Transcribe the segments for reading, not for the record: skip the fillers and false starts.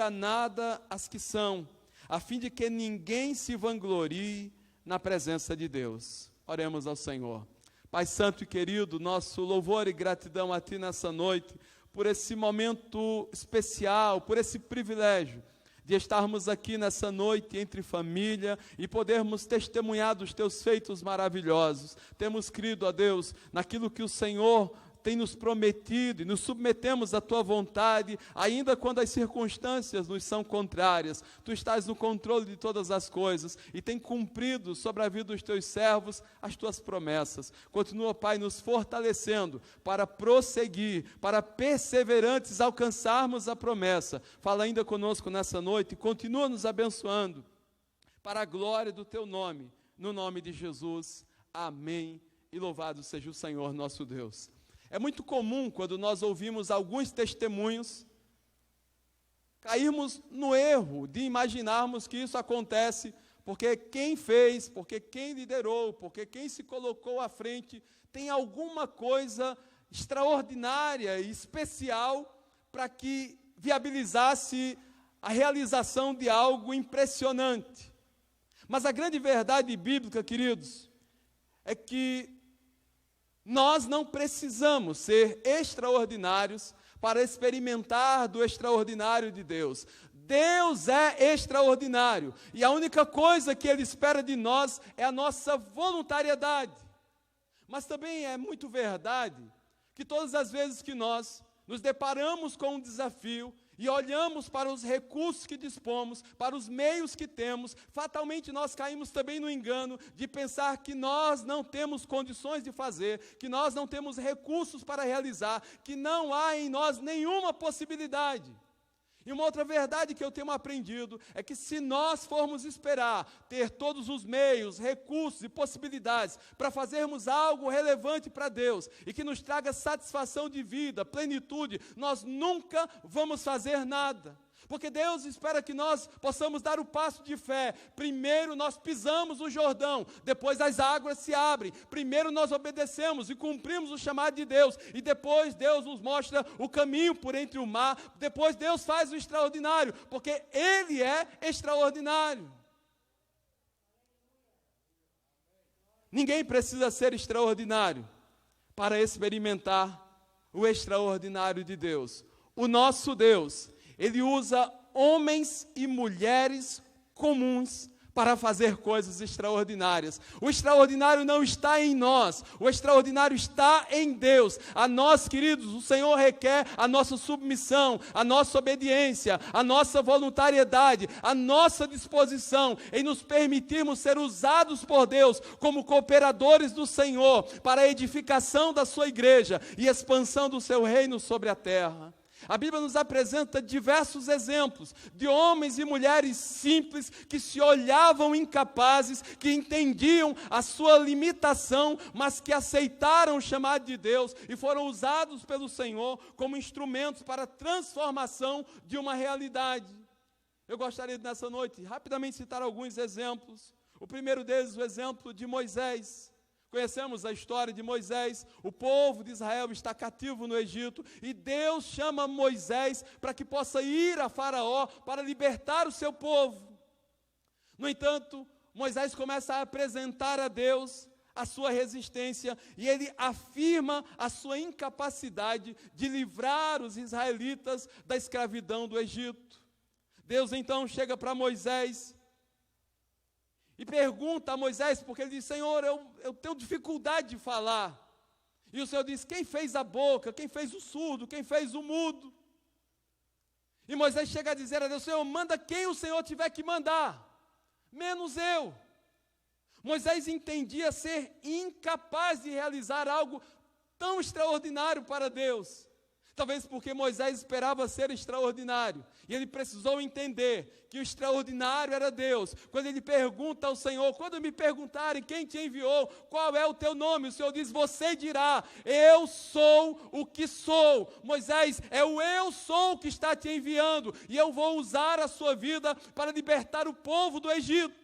a nada as que são, a fim de que ninguém se vanglorie na presença de Deus. Oremos ao Senhor. Pai santo e querido, nosso louvor e gratidão a Ti nessa noite, por esse momento especial, por esse privilégio de estarmos aqui nessa noite entre família e podermos testemunhar dos Teus feitos maravilhosos. Temos crido, ó Deus, naquilo que o Senhor tem nos prometido e nos submetemos à Tua vontade, ainda quando as circunstâncias nos são contrárias. Tu estás no controle de todas as coisas e tem cumprido sobre a vida dos Teus servos as Tuas promessas. Continua, Pai, nos fortalecendo para prosseguir, para perseverantes alcançarmos a promessa. Fala ainda conosco nessa noite e continua nos abençoando para a glória do Teu nome, no nome de Jesus. Amém. E louvado seja o Senhor nosso Deus. É muito comum, quando nós ouvimos alguns testemunhos, cairmos no erro de imaginarmos que isso acontece porque quem fez, porque quem liderou, porque quem se colocou à frente tem alguma coisa extraordinária e especial para que viabilizasse a realização de algo impressionante. Mas a grande verdade bíblica, queridos, é que nós não precisamos ser extraordinários para experimentar do extraordinário de Deus. Deus é extraordinário e a única coisa que Ele espera de nós é a nossa voluntariedade. Mas também é muito verdade que todas as vezes que nós nos deparamos com um desafio e olhamos para os recursos que dispomos, para os meios que temos, fatalmente nós caímos também no engano de pensar que nós não temos condições de fazer, que nós não temos recursos para realizar, que não há em nós nenhuma possibilidade. E uma outra verdade que eu tenho aprendido é que se nós formos esperar ter todos os meios, recursos e possibilidades para fazermos algo relevante para Deus e que nos traga satisfação de vida, plenitude, nós nunca vamos fazer nada. Porque Deus espera que nós possamos dar o passo de fé. Primeiro nós pisamos o Jordão, depois as águas se abrem. Primeiro nós obedecemos e cumprimos o chamado de Deus. E depois Deus nos mostra o caminho por entre o mar. Depois Deus faz o extraordinário, porque Ele é extraordinário. Ninguém precisa ser extraordinário para experimentar o extraordinário de Deus. O nosso Deus, Ele usa homens e mulheres comuns para fazer coisas extraordinárias. O extraordinário não está em nós, o extraordinário está em Deus. A nós, queridos, o Senhor requer a nossa submissão, a nossa obediência, a nossa voluntariedade, a nossa disposição em nos permitirmos ser usados por Deus como cooperadores do Senhor para a edificação da sua igreja e expansão do seu reino sobre a terra. A Bíblia nos apresenta diversos exemplos de homens e mulheres simples que se olhavam incapazes, que entendiam a sua limitação, mas que aceitaram o chamado de Deus e foram usados pelo Senhor como instrumentos para a transformação de uma realidade. Eu gostaria de, nessa noite, rapidamente citar alguns exemplos. O primeiro deles, o exemplo de Moisés. Conhecemos a história de Moisés, o povo de Israel está cativo no Egito, e Deus chama Moisés para que possa ir a Faraó para libertar o seu povo. No entanto, Moisés começa a apresentar a Deus a sua resistência, e ele afirma a sua incapacidade de livrar os israelitas da escravidão do Egito. Deus então chega para Moisés e pergunta a Moisés, porque ele diz: Senhor, eu tenho dificuldade de falar. E o Senhor diz: quem fez a boca, quem fez o surdo, quem fez o mudo? E Moisés chega a dizer a Deus: Senhor, manda quem o Senhor tiver que mandar, menos eu. Moisés entendia ser incapaz de realizar algo tão extraordinário para Deus. Talvez porque Moisés esperava ser extraordinário, e ele precisou entender que o extraordinário era Deus. Quando ele pergunta ao Senhor: quando me perguntarem quem te enviou, qual é o teu nome? O Senhor diz: você dirá, eu sou o que sou. Moisés, é o eu sou que está te enviando, e eu vou usar a sua vida para libertar o povo do Egito.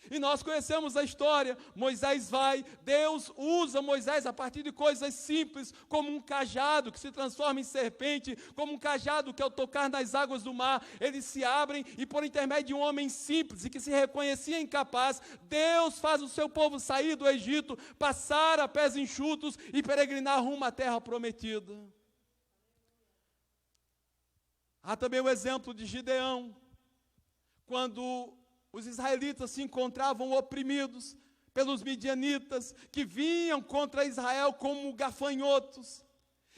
E nós conhecemos a história. Moisés vai, Deus usa Moisés a partir de coisas simples, como um cajado que se transforma em serpente, como um cajado que ao tocar nas águas do mar, eles se abrem, e por intermédio de um homem simples e que se reconhecia incapaz, Deus faz o seu povo sair do Egito, passar a pés enxutos e peregrinar rumo à terra prometida. Há também o exemplo de Gideão, quando os israelitas se encontravam oprimidos pelos midianitas, que vinham contra Israel como gafanhotos,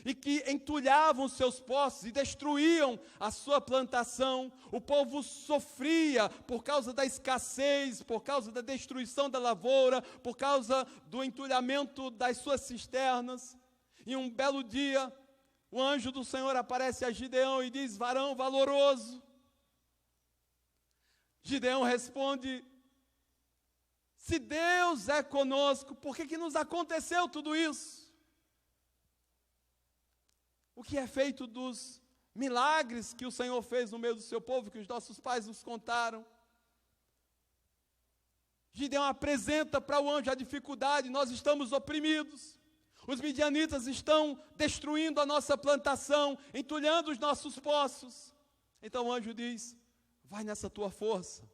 e que entulhavam os seus poços e destruíam a sua plantação. O povo sofria por causa da escassez, por causa da destruição da lavoura, por causa do entulhamento das suas cisternas. E um belo dia, o anjo do Senhor aparece a Gideão e diz: varão valoroso. Gideão responde: se Deus é conosco, por que nos aconteceu tudo isso? O que é feito dos milagres que o Senhor fez no meio do seu povo, que os nossos pais nos contaram? Gideão apresenta para o anjo a dificuldade: nós estamos oprimidos, os midianitas estão destruindo a nossa plantação, entulhando os nossos poços. Então o anjo diz: vai nessa tua força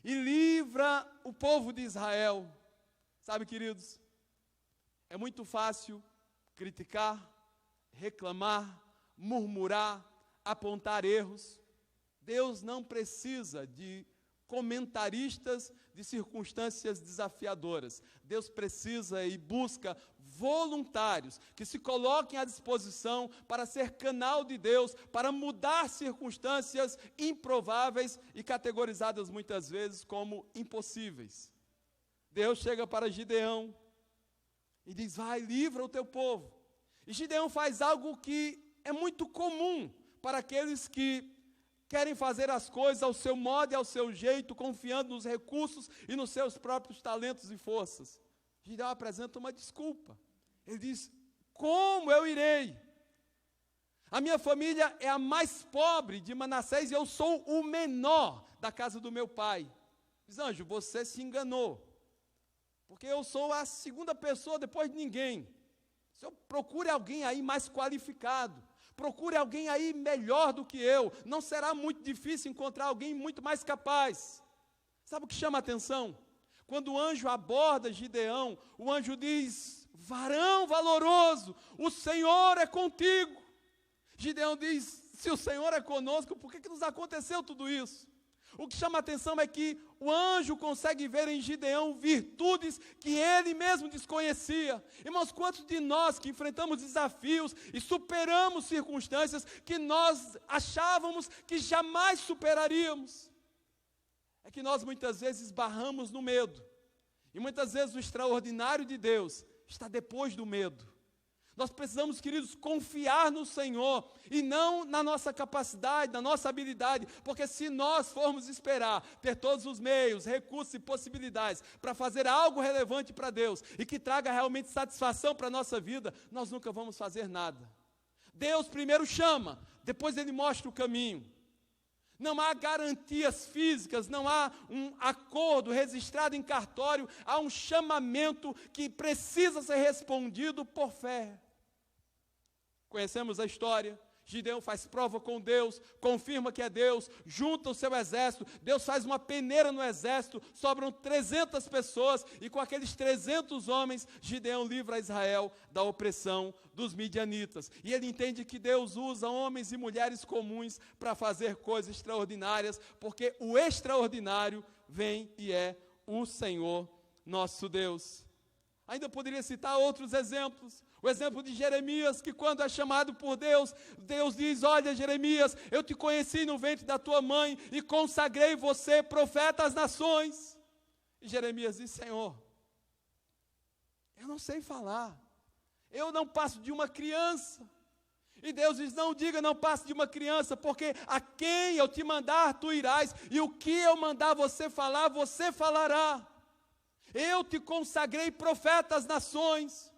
e livra o povo de Israel. Sabe, queridos, é muito fácil criticar, reclamar, murmurar, apontar erros. Deus não precisa de comentaristas de circunstâncias desafiadoras. Deus precisa e busca voluntários que se coloquem à disposição para ser canal de Deus, para mudar circunstâncias improváveis e categorizadas muitas vezes como impossíveis. Deus chega para Gideão e diz: vai, livra o teu povo. E Gideão faz algo que é muito comum para aqueles que querem fazer as coisas ao seu modo e ao seu jeito, confiando nos recursos e nos seus próprios talentos e forças. Gideão apresenta uma desculpa. Ele diz: como eu irei? A minha família é a mais pobre de Manassés e eu sou o menor da casa do meu pai. Diz: anjo, você se enganou, porque eu sou a segunda pessoa depois de ninguém. O Senhor procure alguém aí mais qualificado, procure alguém aí melhor do que eu. Não será muito difícil encontrar alguém muito mais capaz. Sabe o que chama a atenção? Quando o anjo aborda Gideão, o anjo diz: varão valoroso, o Senhor é contigo. Gideão diz: se o Senhor é conosco, por que nos aconteceu tudo isso? O que chama a atenção é que o anjo consegue ver em Gideão virtudes que ele mesmo desconhecia. Irmãos, quantos de nós que enfrentamos desafios e superamos circunstâncias que nós achávamos que jamais superaríamos? É que nós muitas vezes barramos no medo. E muitas vezes o extraordinário de Deus está depois do medo. Nós precisamos, queridos, confiar no Senhor e não na nossa capacidade, na nossa habilidade, porque se nós formos esperar ter todos os meios, recursos e possibilidades para fazer algo relevante para Deus e que traga realmente satisfação para a nossa vida, nós nunca vamos fazer nada. Deus primeiro chama, depois Ele mostra o caminho. Não há garantias físicas, não há um acordo registrado em cartório, há um chamamento que precisa ser respondido por fé. Conhecemos a história. Gideão faz prova com Deus, confirma que é Deus, junta o seu exército, Deus faz uma peneira no exército, sobram 300 pessoas, e com aqueles 300 homens, Gideão livra Israel da opressão dos midianitas. E ele entende que Deus usa homens e mulheres comuns para fazer coisas extraordinárias, porque o extraordinário vem e é o Senhor nosso Deus. Ainda poderia citar outros exemplos. O exemplo de Jeremias, que quando é chamado por Deus, Deus diz: olha, Jeremias, eu te conheci no ventre da tua mãe e consagrei você profeta às nações. E Jeremias diz: Senhor, eu não sei falar, eu não passo de uma criança. E Deus diz: não diga não passe de uma criança, porque a quem eu te mandar tu irás, e o que eu mandar você falar, você falará. Eu te consagrei profeta às nações.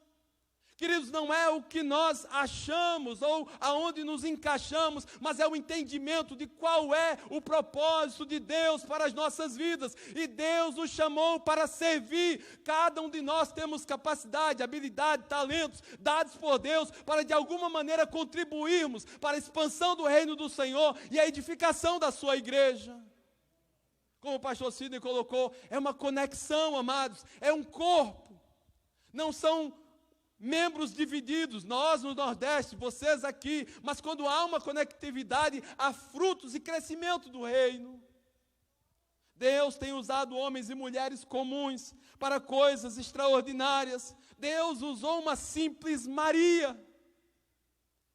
Queridos, não é o que nós achamos ou aonde nos encaixamos, mas é o entendimento de qual é o propósito de Deus para as nossas vidas. E Deus nos chamou para servir. Cada um de nós temos capacidade, habilidade, talentos dados por Deus para de alguma maneira contribuirmos para a expansão do reino do Senhor e a edificação da sua igreja. Como o pastor Sidney colocou, é uma conexão, amados, é um corpo. Não são membros divididos, nós no Nordeste, vocês aqui, mas quando há uma conectividade, há frutos e crescimento do reino. Deus tem usado homens e mulheres comuns para coisas extraordinárias. Deus usou uma simples Maria.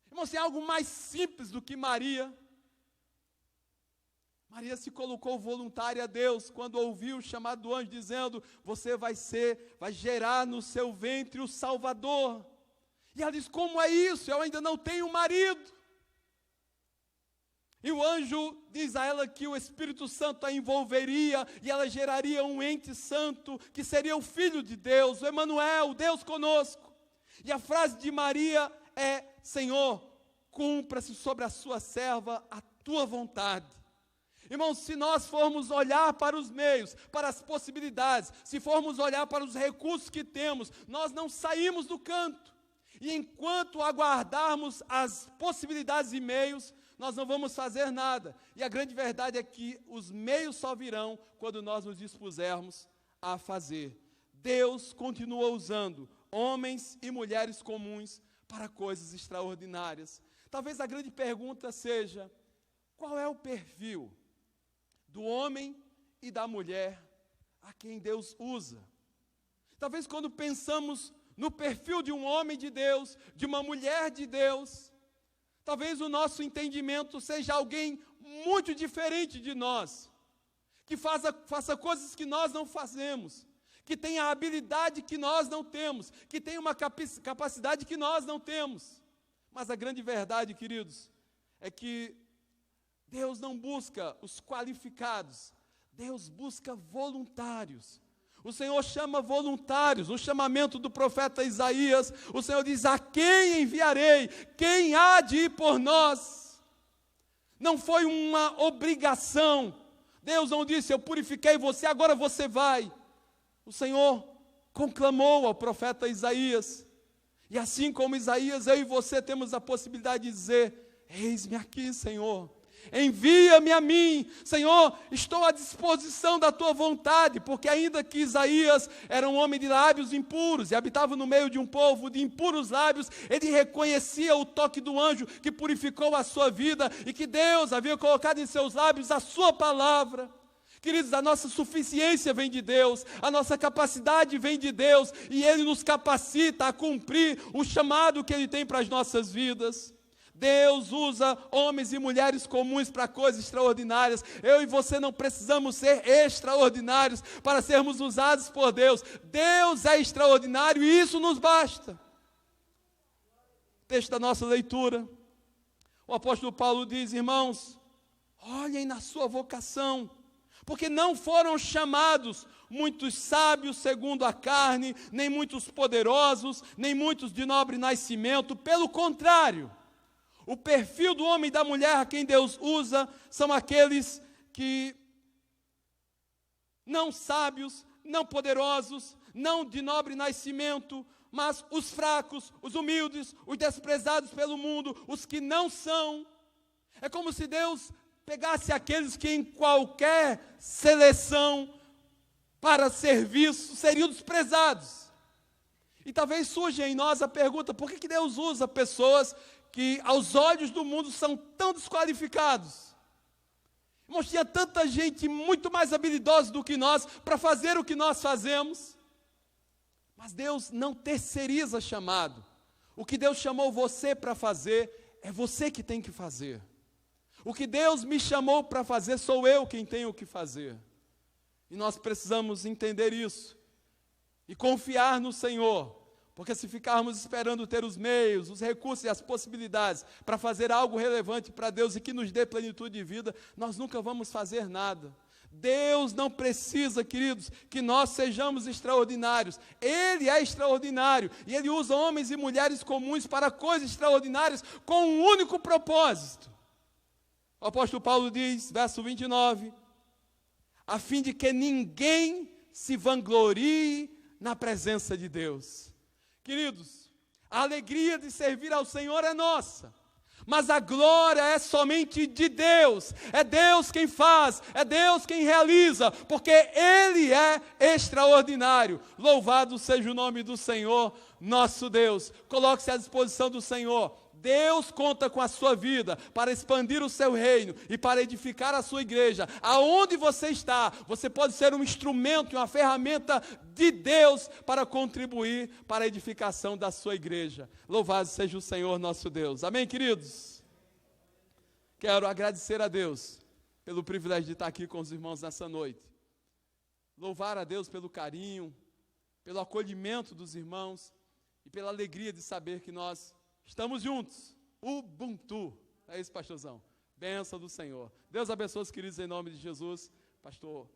Irmãos, tem algo mais simples do que Maria. Maria se colocou voluntária a Deus quando ouviu o chamado do anjo dizendo: você vai gerar no seu ventre o Salvador. E ela diz: como é isso? Eu ainda não tenho marido. E o anjo diz a ela que o Espírito Santo a envolveria e ela geraria um ente santo, que seria o Filho de Deus, o Emanuel, Deus conosco. E a frase de Maria é: Senhor, cumpra-se sobre a sua serva a tua vontade. Irmãos, se nós formos olhar para os meios, para as possibilidades, se formos olhar para os recursos que temos, nós não saímos do canto. E enquanto aguardarmos as possibilidades e meios, nós não vamos fazer nada. E a grande verdade é que os meios só virão quando nós nos dispusermos a fazer. Deus continua usando homens e mulheres comuns para coisas extraordinárias. Talvez a grande pergunta seja: qual é o perfil do homem e da mulher a quem Deus usa? Talvez quando pensamos no perfil de um homem de Deus, de uma mulher de Deus, talvez o nosso entendimento seja alguém muito diferente de nós, que faça coisas que nós não fazemos, que tenha a habilidade que nós não temos, que tenha uma capacidade que nós não temos. Mas a grande verdade, queridos, é que Deus não busca os qualificados, Deus busca voluntários. O Senhor chama voluntários. No chamamento do profeta Isaías, o Senhor diz: a quem enviarei? Quem há de ir por nós? Não foi uma obrigação. Deus não disse: eu purifiquei você, agora você vai. O Senhor conclamou ao profeta Isaías. E assim como Isaías, eu e você temos a possibilidade de dizer: eis-me aqui, Senhor. Envia-me a mim, Senhor, estou à disposição da tua vontade, porque ainda que Isaías era um homem de lábios impuros e habitava no meio de um povo de impuros lábios, ele reconhecia o toque do anjo que purificou a sua vida e que Deus havia colocado em seus lábios a sua palavra. Queridos, a nossa suficiência vem de Deus, a nossa capacidade vem de Deus e Ele nos capacita a cumprir o chamado que Ele tem para as nossas vidas. Deus usa homens e mulheres comuns para coisas extraordinárias. Eu e você não precisamos ser extraordinários para sermos usados por Deus. Deus é extraordinário e isso nos basta. Texto da nossa leitura. O apóstolo Paulo diz: irmãos, olhem na sua vocação, porque não foram chamados muitos sábios segundo a carne, nem muitos poderosos, nem muitos de nobre nascimento. Pelo contrário, o perfil do homem e da mulher a quem Deus usa são aqueles que não sábios, não poderosos, não de nobre nascimento, mas os fracos, os humildes, os desprezados pelo mundo, os que não são. É como se Deus pegasse aqueles que em qualquer seleção para serviço seriam desprezados. E talvez surja em nós a pergunta: por que Deus usa pessoas que aos olhos do mundo são tão desqualificados? Irmãos, tinha tanta gente muito mais habilidosa do que nós para fazer o que nós fazemos. Mas Deus não terceiriza chamado. O que Deus chamou você para fazer, é você que tem que fazer. O que Deus me chamou para fazer, sou eu quem tenho que fazer. E nós precisamos entender isso e confiar no Senhor. Porque se ficarmos esperando ter os meios, os recursos e as possibilidades para fazer algo relevante para Deus e que nos dê plenitude de vida, nós nunca vamos fazer nada. Deus não precisa, queridos, que nós sejamos extraordinários. Ele é extraordinário e Ele usa homens e mulheres comuns para coisas extraordinárias com um único propósito. O apóstolo Paulo diz, verso 29, a fim de que ninguém se vanglorie na presença de Deus. Queridos, a alegria de servir ao Senhor é nossa. Mas a glória é somente de Deus, é Deus quem faz, é Deus quem realiza, porque Ele é extraordinário. Louvado seja o nome do Senhor, nosso Deus. Coloque-se à disposição do Senhor. Deus conta com a sua vida para expandir o seu reino e para edificar a sua igreja. Aonde você está, você pode ser um instrumento, uma ferramenta de Deus para contribuir para a edificação da sua igreja. Louvado seja o Senhor nosso Deus. Amém, queridos? Quero agradecer a Deus pelo privilégio de estar aqui com os irmãos nessa noite. Louvar a Deus pelo carinho, pelo acolhimento dos irmãos e pela alegria de saber que nós estamos juntos, Ubuntu, é isso, pastorzão, bênção do Senhor. Deus abençoe os queridos em nome de Jesus, pastor